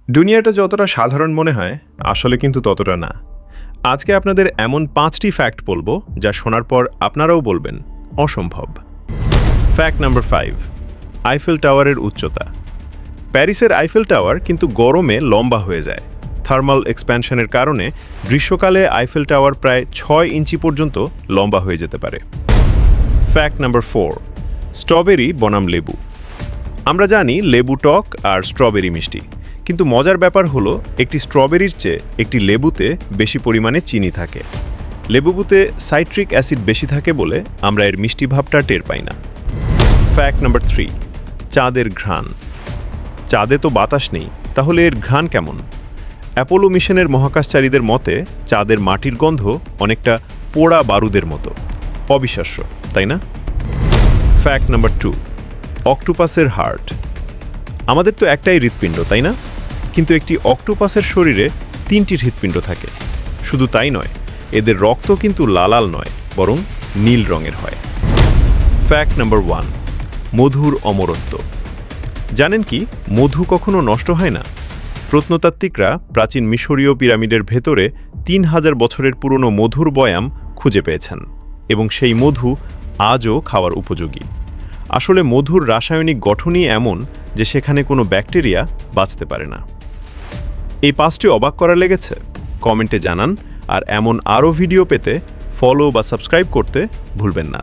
দুনিয়াটা যতটা সাধারণ মনে হয় আসলে কিন্তু ততটা না। আজকে আপনাদের এমন 5টি ফ্যাক্ট বলবো যা শোনার পর আপনারাও বলবেন অসম্ভব। ফ্যাক্ট নাম্বার 5, আইফেল টাওয়ারের উচ্চতা। প্যারিসের আইফেল টাওয়ার কিন্তু গরমে লম্বা হয়ে যায়। থার্মাল এক্সপ্যানশনের কারণে গ্রীষ্মকালে আইফেল টাওয়ার প্রায় 6 ইঞ্চি পর্যন্ত লম্বা হয়ে যেতে পারে। ফ্যাক্ট নাম্বার 4, স্ট্রবেরি বনাম লেবু। আমরা জানি লেবু টক আর স্ট্রবেরি মিষ্টি, কিন্তু মজার ব্যাপার হলো একটি স্ট্রবেরির চেয়ে একটি লেবুতে বেশি পরিমাণে চিনি থাকে। লেবুতে সাইট্রিক অ্যাসিড বেশি থাকে বলে আমরা এর মিষ্টি ভাবটা টের পাই না। ফ্যাক্ট নাম্বার 3, চাঁদের ঘ্রাণ। চাঁদে তো বাতাস নেই, তাহলে এর ঘ্রাণ কেমন? অ্যাপোলো মিশনের মহাকাশচারীদের মতে চাঁদের মাটির গন্ধ অনেকটা পোড়া বারুদের মতো। অবিশ্বাস্য, তাই না? ফ্যাক্ট নাম্বার 2, অক্টোপাসের হার্ট। আমাদের তো একটাই হৃৎপিণ্ড, তাই না? কিন্তু একটি অক্টোপাসের শরীরে 3টি হৃৎপিণ্ড থাকে। শুধু তাই নয়, এদের রক্ত কিন্তু লাল নয়, বরং নীল রঙের হয়। ফ্যাক্ট নাম্বার 1, মধুর অমরত্ব। জানেন কি মধু কখনো নষ্ট হয় না? প্রত্নতাত্ত্বিকরা প্রাচীন মিশরীয় পিরামিডের ভেতরে 3000 বছরের পুরনো মধুর বয়াম খুঁজে পেয়েছেন, এবং সেই মধু আজও খাওয়ার উপযোগী। আসলে মধুর রাসায়নিক গঠনই এমন যে সেখানে কোনো ব্যাকটেরিয়া বাঁচতে পারে না। এই 5টি অবাক করা লেগেছে? কমেন্টে জানান, আর এমন আরও ভিডিও পেতে ফলো বা সাবস্ক্রাইব করতে ভুলবেন না।